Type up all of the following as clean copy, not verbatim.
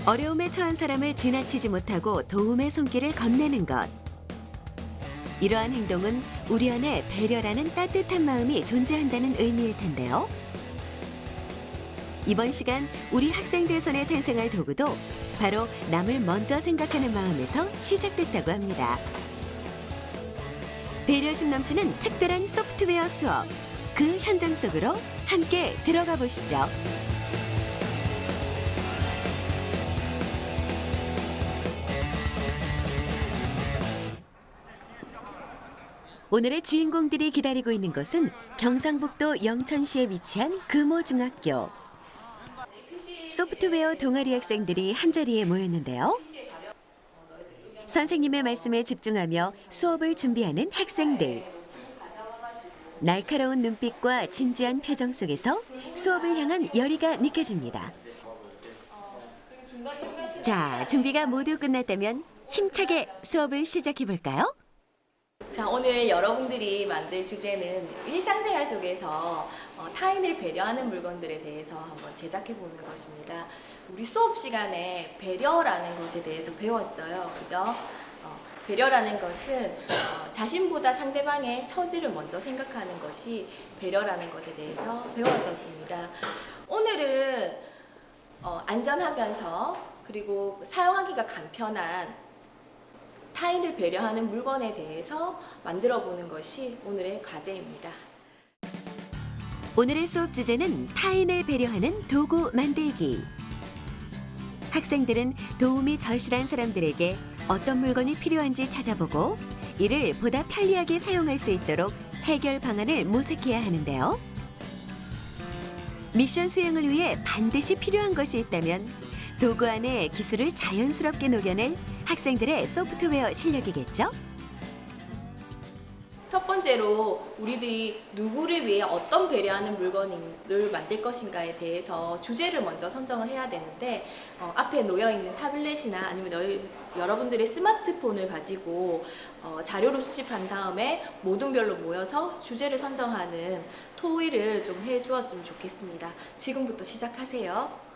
어려움에 처한 사람을 지나치지 못하고 도움의 손길을 건네는 것. 이러한 행동은 우리 안에 배려라는 따뜻한 마음이 존재한다는 의미일 텐데요. 이번 시간 우리 학생들 손에 탄생할 도구도 바로 남을 먼저 생각하는 마음에서 시작됐다고 합니다. 배려심 넘치는 특별한 소프트웨어 수업, 그 현장 속으로 함께 들어가 보시죠. 오늘의 주인공들이 기다리고 있는 곳은 경상북도 영천시에 위치한 금호중학교. 소프트웨어 동아리 학생들이 한자리에 모였는데요. 선생님의 말씀에 집중하며 수업을 준비하는 학생들. 날카로운 눈빛과 진지한 표정 속에서 수업을 향한 열의가 느껴집니다. 자, 준비가 모두 끝났다면 힘차게 수업을 시작해 볼까요? 자, 오늘 여러분들이 만들 주제는 일상생활 속에서 타인을 배려하는 물건들에 대해서 한번 제작해 보는 것입니다. 우리 수업 시간에 배려라는 것에 대해서 배웠어요. 그죠? 배려라는 것은 자신보다 상대방의 처지를 먼저 생각하는 것이 배려라는 것에 대해서 배웠었습니다. 오늘은 안전하면서 그리고 사용하기가 간편한 타인을 배려하는 물건에 대해서 만들어 보는 것이 오늘의 과제입니다. 오늘의 수업 주제는 타인을 배려하는 도구 만들기. 학생들은 도움이 절실한 사람들에게 어떤 물건이 필요한지 찾아보고 이를 보다 편리하게 사용할 수 있도록 해결 방안을 모색해야 하는데요. 미션 수행을 위해 반드시 필요한 것이 있다면 도구 안에 기술을 자연스럽게 녹여낼 학생들의 소프트웨어 실력이겠죠? 첫 번째로 우리들이 누구를 위해 어떤 배려하는 물건을 만들 것인가에 대해서 주제를 먼저 선정을 해야 되는데 앞에 놓여있는 타블렛이나 아니면 여러분들의 스마트폰을 가지고 자료를 수집한 다음에 모둠별로 모여서 주제를 선정하는 토의를 좀 해주었으면 좋겠습니다. 지금부터 시작하세요.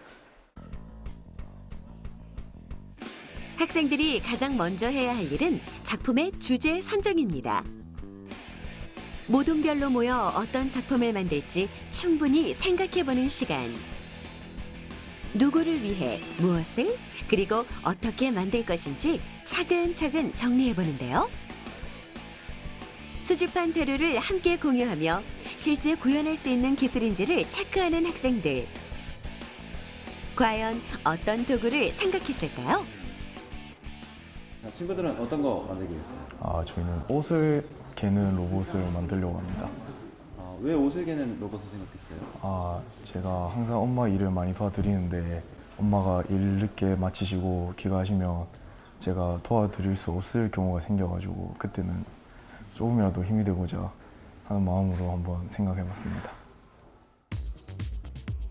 학생들이 가장 먼저 해야 할 일은 작품의 주제 선정입니다. 모둠별로 모여 어떤 작품을 만들지 충분히 생각해보는 시간. 누구를 위해 무엇을 그리고 어떻게 만들 것인지 차근차근 정리해보는데요. 수집한 자료를 함께 공유하며 실제 구현할 수 있는 기술인지를 체크하는 학생들. 과연 어떤 도구를 생각했을까요? 친구들은 어떤 거 만들기 했어요? 저희는 옷을 개는 로봇을 만들려고 합니다. 왜 옷을 개는 로봇을 생각했어요? 제가 항상 엄마 일을 많이 도와드리는데 엄마가 일 늦게 마치시고 귀가하시면 제가 도와드릴 수 없을 경우가 생겨가지고 그때는 조금이라도 힘이 되고자 하는 마음으로 한번 생각해봤습니다.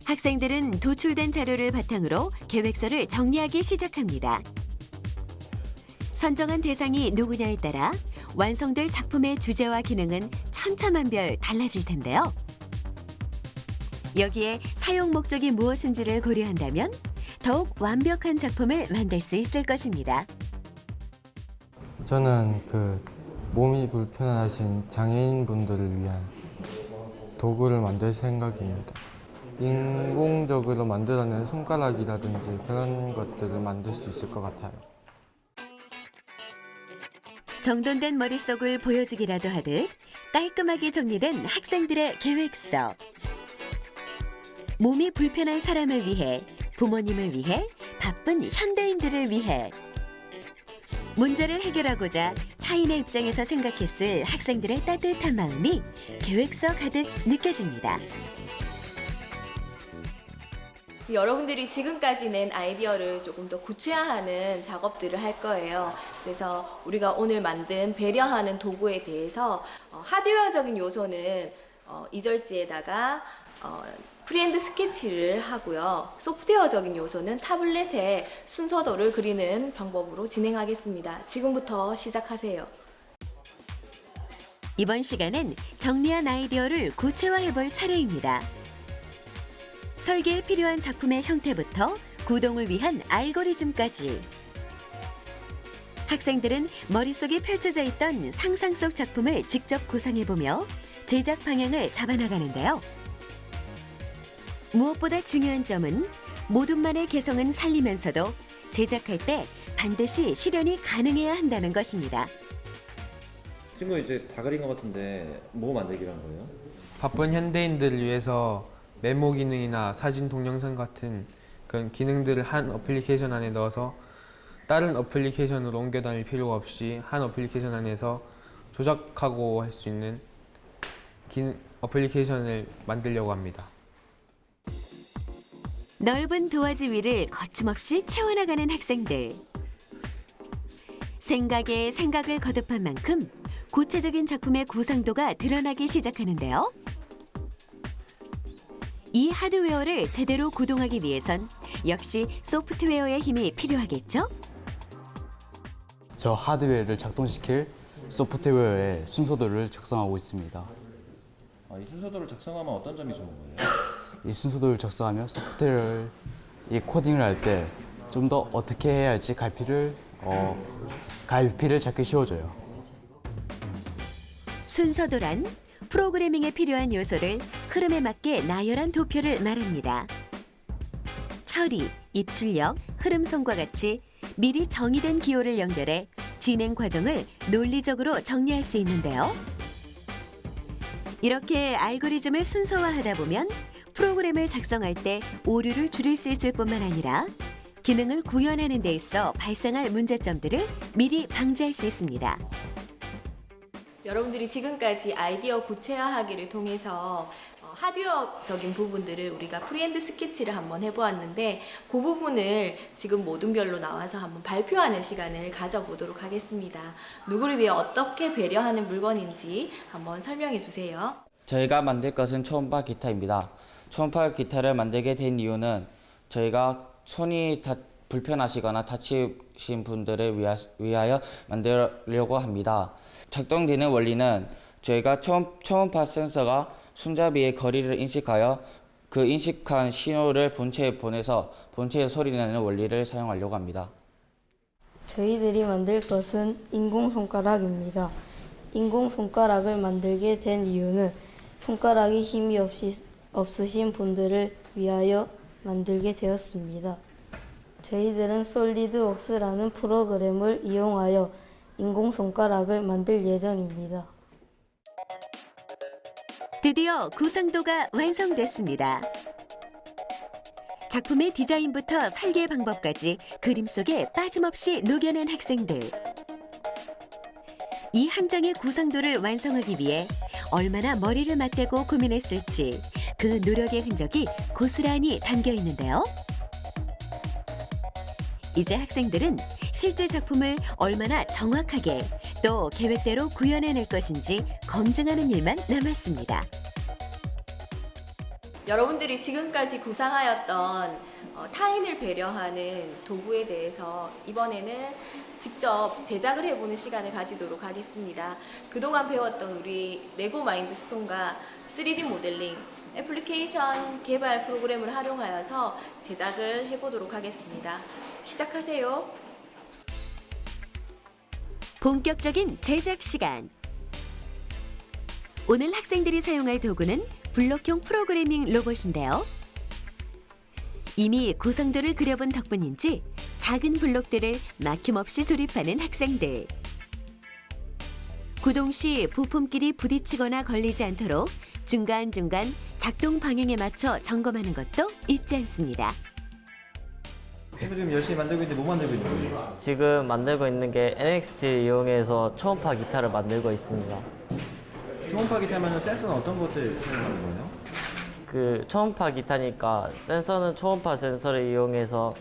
학생들은 도출된 자료를 바탕으로 계획서를 정리하기 시작합니다. 선정한 대상이 누구냐에 따라 완성될 작품의 주제와 기능은 천차만별 달라질 텐데요. 여기에 사용 목적이 무엇인지를 고려한다면 더욱 완벽한 작품을 만들 수 있을 것입니다. 저는 몸이 불편하신 장애인분들을 위한 도구를 만들 생각입니다. 인공적으로 만들어낸 손가락이라든지 그런 것들을 만들 수 있을 것 같아요. 정돈된 머릿속을 보여주기라도 하듯 깔끔하게 정리된 학생들의 계획서. 몸이 불편한 사람을 위해, 부모님을 위해, 바쁜 현대인들을 위해. 문제를 해결하고자 타인의 입장에서 생각했을 학생들의 따뜻한 마음이 계획서 가득 느껴집니다. 여러분들이 지금까지 낸 아이디어를 조금 더 구체화하는 작업들을 할 거예요. 그래서 우리가 오늘 만든 배려하는 도구에 대해서 하드웨어적인 요소는 이절지에다가 프리핸드 스케치를 하고요. 소프트웨어적인 요소는 타블렛에 순서도를 그리는 방법으로 진행하겠습니다. 지금부터 시작하세요. 이번 시간은 정리한 아이디어를 구체화해볼 차례입니다. 설계에 필요한 작품의 형태부터 구동을 위한 알고리즘까지. 학생들은 머릿속에 펼쳐져 있던 상상 속 작품을 직접 구상해보며 제작 방향을 잡아나가는데요. 무엇보다 중요한 점은 모둠만의 개성은 살리면서도 제작할 때 반드시 실현이 가능해야 한다는 것입니다. 친구 이제 다 그린 것 같은데 뭐 만들기로 한 거예요? 바쁜 현대인들을 위해서 메모 기능이나 사진 동영상 같은 그런 기능들을 한 어플리케이션 안에 넣어서 다른 어플리케이션으로 옮겨 다닐 필요가 없이 한 어플리케이션 안에서 조작하고 할 수 있는 어플리케이션을 만들려고 합니다. 넓은 도화지 위를 거침없이 채워나가는 학생들. 생각에 생각을 거듭한 만큼 구체적인 작품의 구상도가 드러나기 시작하는데요. 이 하드웨어를 제대로 구동하기 위해선 역시 소프트웨어의 힘이 필요하겠죠? 저 하드웨어를 작동시킬 소프트웨어의 순서도를 작성하고 있습니다. 이 순서도를 작성하면 어떤 점이 좋은 거예요? 이 순서도를 작성하면 소프트웨어를 이 코딩을 할 때 좀 더 어떻게 해야 할지 갈피를 잡기 쉬워져요. 순서도란 프로그래밍에 필요한 요소를 흐름에 맞게 나열한 도표를 말합니다. 처리, 입출력, 흐름성과 같이 미리 정의된 기호를 연결해 진행 과정을 논리적으로 정리할 수 있는데요. 이렇게 알고리즘을 순서화하다 보면 프로그램을 작성할 때 오류를 줄일 수 있을 뿐만 아니라 기능을 구현하는 데 있어 발생할 문제점들을 미리 방지할 수 있습니다. 여러분들이 지금까지 아이디어 구체화하기를 통해서 하드웨어적인 부분들을 우리가 프리핸드 스케치를 한번 해보았는데 그 부분을 지금 모둠별로 나와서 한번 발표하는 시간을 가져보도록 하겠습니다. 누구를 위해 어떻게 배려하는 물건인지 한번 설명해 주세요. 저희가 만들 것은 초음파 기타입니다. 초음파 기타를 만들게 된 이유는 저희가 손이 불편하시거나 다치신 분들을 위하여 만들려고 합니다. 작동되는 원리는 저희가 초음파 센서가 손잡이의 거리를 인식하여 그 인식한 신호를 본체에 보내서 본체에 소리내는 원리를 사용하려고 합니다. 저희들이 만들 것은 인공손가락입니다. 인공손가락을 만들게 된 이유는 손가락이 힘이 없으신 분들을 위하여 만들게 되었습니다. 저희들은 솔리드웍스라는 프로그램을 이용하여 인공손가락을 만들 예정입니다. 드디어 구상도가 완성됐습니다. 작품의 디자인부터 설계 방법까지 그림 속에 빠짐없이 녹여낸 학생들. 이 한 장의 구상도를 완성하기 위해 얼마나 머리를 맞대고 고민했을지 그 노력의 흔적이 고스란히 담겨 있는데요. 이제 학생들은 실제 작품을 얼마나 정확하게 또 계획대로 구현해낼 것인지 검증하는 일만 남았습니다. 여러분들이 지금까지 구상하였던 타인을 배려하는 도구에 대해서 이번에는 직접 제작을 해보는 시간을 가지도록 하겠습니다. 그동안 배웠던 우리 레고 마인드스톤과 3D 모델링, 애플리케이션 개발 프로그램을 활용하여서 제작을 해보도록 하겠습니다. 시작하세요. 본격적인 제작 시간. 오늘 학생들이 사용할 도구는 블록형 프로그래밍 로봇인데요. 이미 구성도를 그려본 덕분인지 작은 블록들을 막힘없이 조립하는 학생들. 구동 시 부품끼리 부딪히거나 걸리지 않도록 중간중간 작동 방향에 맞춰 점검하는 것도 잊지 않습니다. 친구 지금 열심히 만들고 있는데 뭐 만들고 있는 거예요? 지금 만들고 있는 게 NXT 이용해서 초음파 기타를 만들고 있습니다. 초음파 기타면 센서는 어떤 것들 사용하는 거예요? 그 초음파 기타니까 센서는 초음파 센서를 이용해서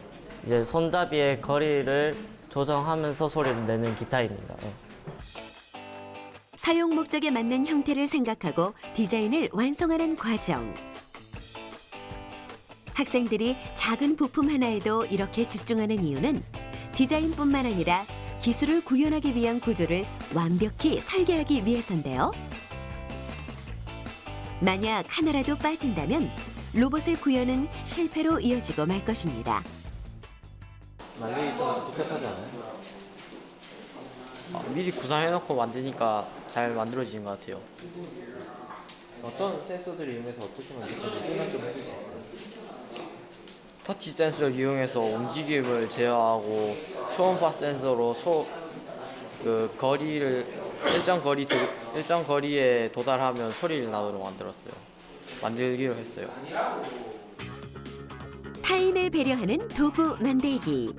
이제 손잡이의 거리를 조정하면서 소리를 내는 기타입니다. 사용 목적에 맞는 형태를 생각하고 디자인을 완성하는 과정. 학생들이 작은 부품 하나에도 이렇게 집중하는 이유는 디자인뿐만 아니라 기술을 구현하기 위한 구조를 완벽히 설계하기 위해서인데요. 만약 하나라도 빠진다면 로봇의 구현은 실패로 이어지고 말 것입니다. 만들기 좀 복잡하지 않아요? 미리 구상해놓고 만드니까 잘 만들어지는 것 같아요. 어떤 센서들을 이용해서 어떻게 만들 건지 설명 좀 해줄 수 있을까요? 터치 센서를 이용해서 움직임을 제어하고 초음파 센서로 거리를 일정 거리에 도달하면 소리를 나도록 만들기로 했어요. 타인을 배려하는 도구 만들기.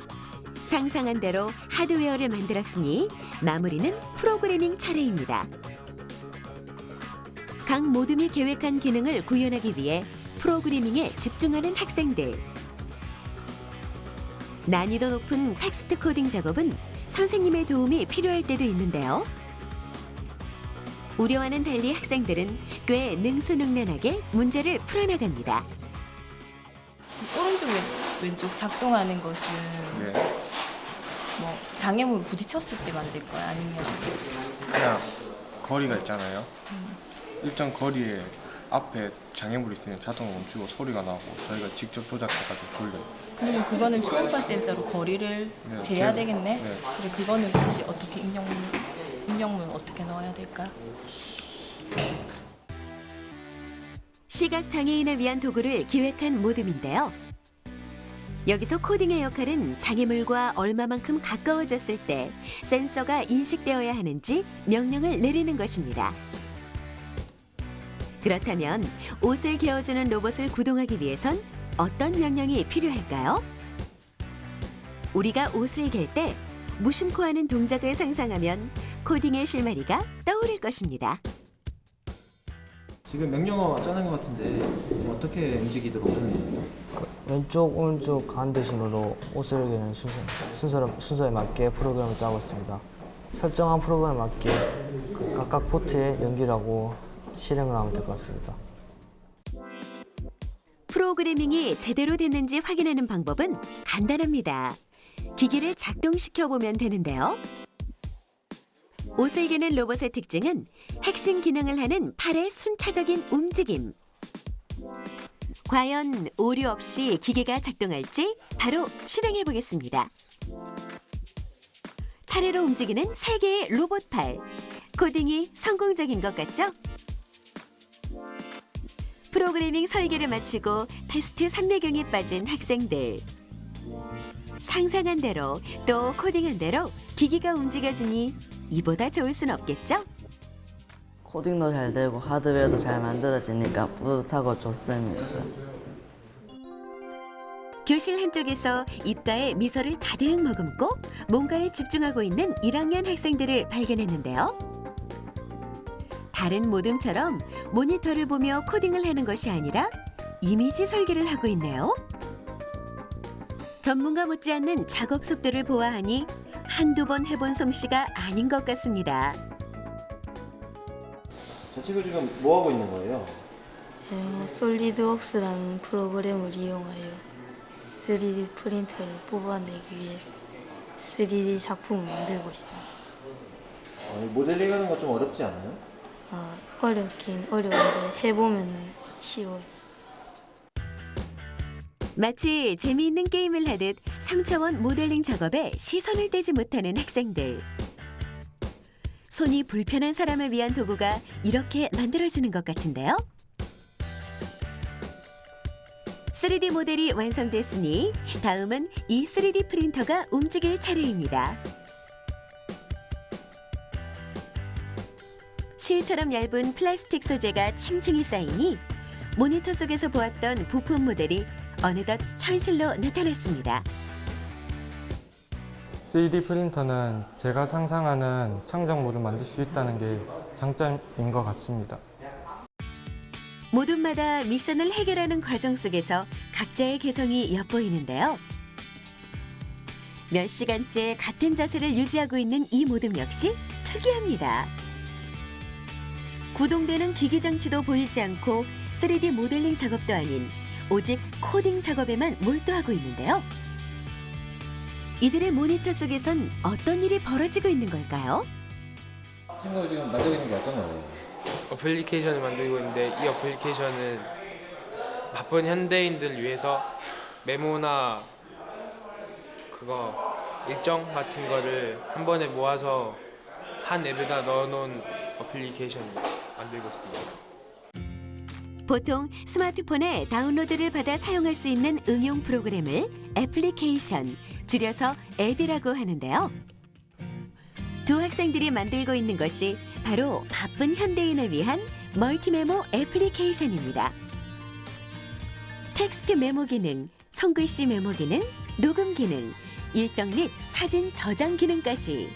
상상한 대로 하드웨어를 만들었으니 마무리는 프로그래밍 차례입니다. 각 모둠이 계획한 기능을 구현하기 위해 프로그래밍에 집중하는 학생들. 난이도 높은 텍스트 코딩 작업은 선생님의 도움이 필요할 때도 있는데요. 우려와는 달리 학생들은 꽤 능수능란하게 문제를 풀어나갑니다. 오른쪽 왼쪽 작동하는 것은 뭐 장애물을 부딪혔을 때 만들 거야? 아니면 그냥 거리가 있잖아요. 일정 거리에 앞에 장애물이 있으면 자동으로 멈추고 소리가 나고 저희가 직접 조작해가지고 돌려요. 그리고 그거는 초음파 센서로 거리를 재야 되겠네? 네. 그래, 그거는 다시 어떻게 입력문 어떻게 넣어야 될까? 시각 장애인을 위한 도구를 기획한 모둠인데요. 여기서 코딩의 역할은 장애물과 얼마만큼 가까워졌을 때 센서가 인식되어야 하는지 명령을 내리는 것입니다. 그렇다면 옷을 개어주는 로봇을 구동하기 위해선 어떤 명령이 필요할까요? 우리가 옷을 갤 때 무심코 하는 동작을 상상하면 코딩의 실마리가 떠오를 것입니다. 지금 명령어 짜는 것 같은데 어떻게 움직이도록 하는 거예요? 왼쪽, 오른쪽, 가운데 신호로 옷을 개는 순서에 맞게 프로그램을 짜고 있습니다. 설정한 프로그램에 맞게 각각 포트에 연결하고 실행을 하면 될 것 같습니다. 프로그래밍이 제대로 됐는지 확인하는 방법은 간단합니다. 기기를 작동시켜 보면 되는데요. 옷을 개는 로봇의 특징은 핵심 기능을 하는 팔의 순차적인 움직임. 과연 오류 없이 기계가 작동할지 바로 실행해 보겠습니다. 차례로 움직이는 3개의 로봇 팔. 코딩이 성공적인 것 같죠? 프로그래밍 설계를 마치고 테스트 삼매경에 빠진 학생들. 상상한 대로 또 코딩한 대로 기기가 움직여지니 이보다 좋을 순 없겠죠? 코딩도 잘 되고 하드웨어도 잘 만들어지니까 뿌듯하고 좋습니다. 교실 한쪽에서 입가에 미소를 가득 머금고 뭔가에 집중하고 있는 1학년 학생들을 발견했는데요. 다른 모둠처럼 모니터를 보며 코딩을 하는 것이 아니라 이미지 설계를 하고 있네요. 전문가 못지않는 작업 속도를 보아하니 한두 번 해본 솜씨가 아닌 것 같습니다. 저 친구 지금 뭐 하고 있는 거예요? 솔리드웍스라는 프로그램을 이용하여 3D 프린터를 뽑아내기 위해 3D 작품을 만들고 있습니다. 모델링하는 거 좀 어렵지 않아요? 어렵긴 어려운데 해보면 쉬워요. 마치 재미있는 게임을 하듯 3차원 모델링 작업에 시선을 떼지 못하는 학생들. 손이 불편한 사람을 위한 도구가 이렇게 만들어지는 것 같은데요. 3D 모델이 완성됐으니 다음은 이 3D 프린터가 움직일 차례입니다. 실처럼 얇은 플라스틱 소재가 층층이 쌓이니 모니터 속에서 보았던 부품 모델이 어느덧 현실로 나타났습니다. 3D 프린터는 제가 상상하는 창작물을 만들 수 있다는 게 장점인 것 같습니다. 모둠마다 미션을 해결하는 과정 속에서 각자의 개성이 엿보이는데요. 몇 시간째 같은 자세를 유지하고 있는 이 모둠 역시 특이합니다. 구동되는 기기 장치도 보이지 않고 3D 모델링 작업도 아닌 오직 코딩 작업에만 몰두하고 있는데요. 이들의 모니터 속에선 어떤 일이 벌어지고 있는 걸까요? 친구가 지금 만들고 있는 게 어떤 거예요? 어플리케이션을 만들고 있는데 이 어플리케이션은 바쁜 현대인들을 위해서 메모나 그거 일정 같은 거를 한 번에 모아서 한 앱에다 넣어놓은 어플리케이션 만들고 있습니다. 보통 스마트폰에 다운로드를 받아 사용할 수 있는 응용 프로그램을 애플리케이션, 줄여서 앱이라고 하는데요. 두 학생들이 만들고 있는 것이 바로 바쁜 현대인을 위한 멀티메모 애플리케이션입니다. 텍스트 메모 기능, 손글씨 메모 기능, 녹음 기능, 일정 및 사진 저장 기능까지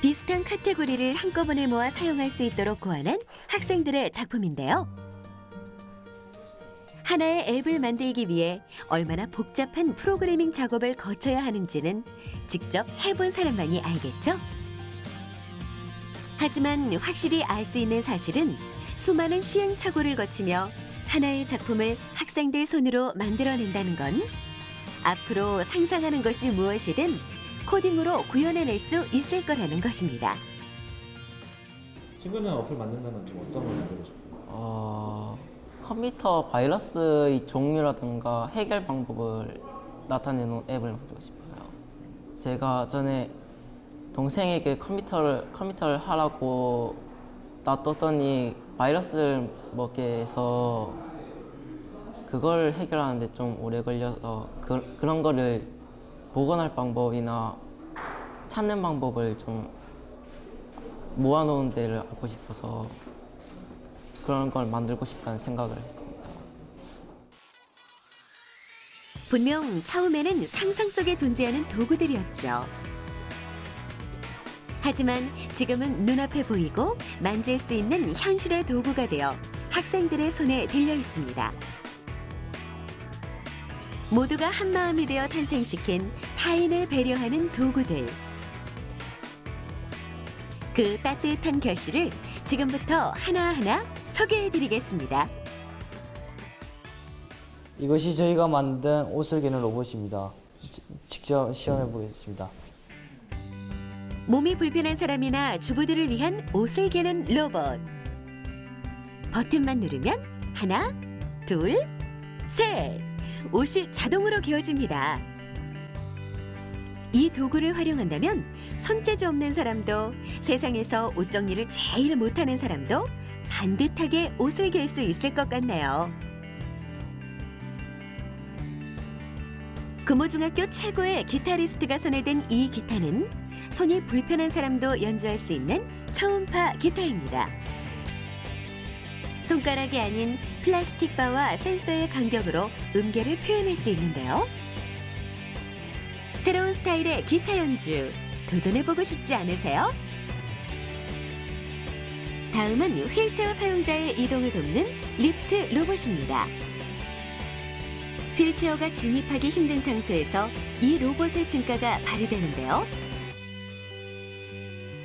비슷한 카테고리를 한꺼번에 모아 사용할 수 있도록 고안한 학생들의 작품인데요. 하나의 앱을 만들기 위해 얼마나 복잡한 프로그래밍 작업을 거쳐야 하는지는 직접 해본 사람만이 알겠죠? 하지만 확실히 알 수 있는 사실은 수많은 시행착오를 거치며 하나의 작품을 학생들 손으로 만들어낸다는 건 앞으로 상상하는 것이 무엇이든 코딩으로 구현해낼 수 있을 거라는 것입니다. 친구는 어플 만든다면 좀 어떤 걸 만들고 싶어요? 컴퓨터 바이러스의 종류라든가 해결 방법을 나타내는 앱을 만들고 싶어요. 제가 전에 동생에게 컴퓨터를 하라고 놔뒀더니 바이러스를 먹게 해서 그걸 해결하는데 좀 오래 걸려서 그런 거를 복원할 방법이나 찾는 방법을 좀 모아놓은 데를 알고 싶어서 그런 걸 만들고 싶다는 생각을 했습니다. 분명 처음에는 상상 속에 존재하는 도구들이었죠. 하지만 지금은 눈앞에 보이고 만질 수 있는 현실의 도구가 되어 학생들의 손에 들려 있습니다. 모두가 한마음이 되어 탄생시킨 타인을 배려하는 도구들. 그 따뜻한 결실을 지금부터 하나하나 소개해드리겠습니다. 이것이 저희가 만든 옷을 개는 로봇입니다. 직접 시연해 보겠습니다. 몸이 불편한 사람이나 주부들을 위한 옷을 개는 로봇. 버튼만 누르면 하나, 둘, 셋. 옷이 자동으로 개어집니다. 이 도구를 활용한다면 손재주 없는 사람도 세상에서 옷 정리를 제일 못하는 사람도 반듯하게 옷을 갤 수 있을 것 같네요. 금호중학교 최고의 기타리스트가 손에 든 이 기타는 손이 불편한 사람도 연주할 수 있는 초음파 기타입니다. 손가락이 아닌 플라스틱 바와 센서의 간격으로 음계를 표현할 수 있는데요. 새로운 스타일의 기타 연주 도전해보고 싶지 않으세요? 다음은 휠체어 사용자의 이동을 돕는 리프트 로봇입니다. 휠체어가 진입하기 힘든 장소에서 이 로봇의 증가가 발휘되는데요.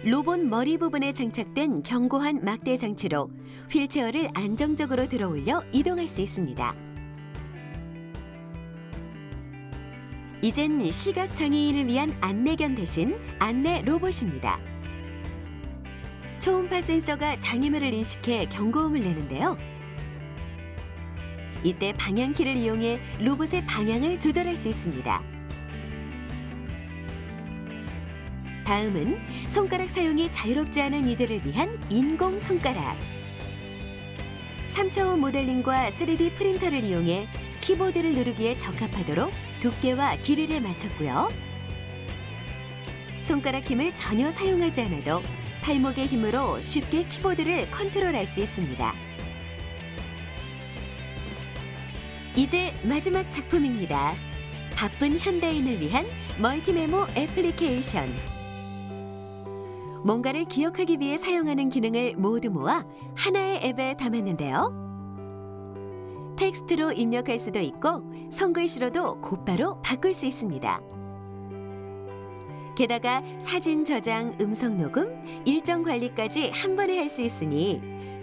로봇 머리 부분에 장착된 견고한 막대 장치로 휠체어를 안정적으로 들어올려 이동할 수 있습니다. 이젠 시각장애인을 위한 안내견 대신 안내 로봇입니다. 초음파 센서가 장애물을 인식해 경고음을 내는데요. 이때 방향키를 이용해 로봇의 방향을 조절할 수 있습니다. 다음은 손가락 사용이 자유롭지 않은 이들을 위한 인공 손가락. 3차원 모델링과 3D 프린터를 이용해 키보드를 누르기에 적합하도록 두께와 길이를 맞췄고요. 손가락 힘을 전혀 사용하지 않아도 팔목의 힘으로 쉽게 키보드를 컨트롤할 수 있습니다. 이제 마지막 작품입니다. 바쁜 현대인을 위한 멀티메모 애플리케이션. 뭔가를 기억하기 위해 사용하는 기능을 모두 모아 하나의 앱에 담았는데요. 텍스트로 입력할 수도 있고 손글씨로도 곧바로 바꿀 수 있습니다. 게다가 사진 저장, 음성 녹음, 일정 관리까지 한 번에 할 수 있으니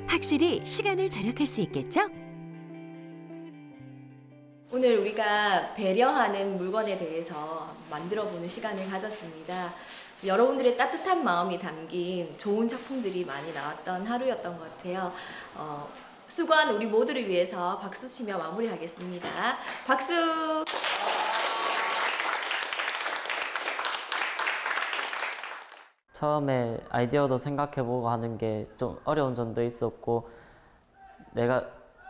확실히 시간을 절약할 수 있겠죠? 오늘 우리가 배려하는 물건에 대해서 만들어보는 시간을 가졌습니다. 여러분들의 따뜻한 마음이 담긴 좋은 작품들이 많이 나왔던 하루였던 것 같아요. 수고한 우리 모두를 위해서 박수 치며 마무리하겠습니다. 박수! 처음에 아이디어도 생각해보고 하는 게 좀 어려운 점도 있었고 내가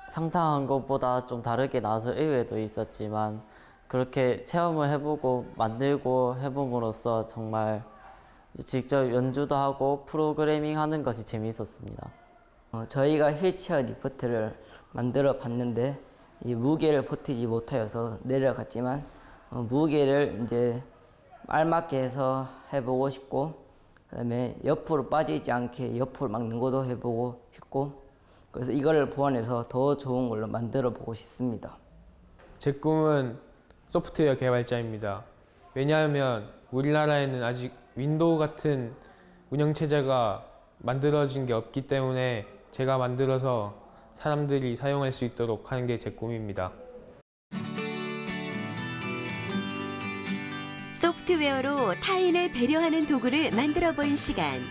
상상한 것보다 좀 다르게 나와서 의외도 있었지만 그렇게 체험을 해보고 만들고 해봄으로써 정말 직접 연주도 하고 프로그래밍 하는 것이 재미있었습니다. 저희가 휠체어 리프트를 만들어 봤는데 이 무게를 버티지 못하여서 내려갔지만 무게를 이제 알맞게 해서 해보고 싶고 그다음에 옆으로 빠지지 않게 옆으로 막는 것도 해보고 싶고 그래서 이거를 보완해서 더 좋은 걸로 만들어 보고 싶습니다. 제 꿈은 소프트웨어 개발자입니다. 왜냐하면 우리나라에는 아직 윈도우 같은 운영체제가 만들어진 게 없기 때문에 제가 만들어서 사람들이 사용할 수 있도록 하는 게 제 꿈입니다. 소프트웨어로 타인을 배려하는 도구를 만들어 본 시간.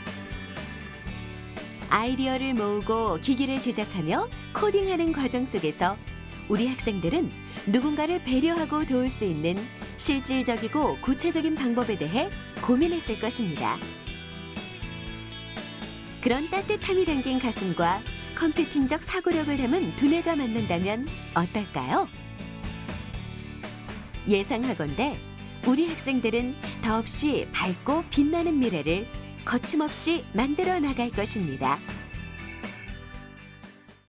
아이디어를 모으고 기기를 제작하며 코딩하는 과정 속에서 우리 학생들은 누군가를 배려하고 도울 수 있는 실질적이고 구체적인 방법에 대해 고민했을 것입니다. 그런 따뜻함이 담긴 가슴과 컴퓨팅적 사고력을 담은 두뇌가 만난다면 어떨까요? 예상하건대 우리 학생들은 더없이 밝고 빛나는 미래를 거침없이 만들어 나갈 것입니다.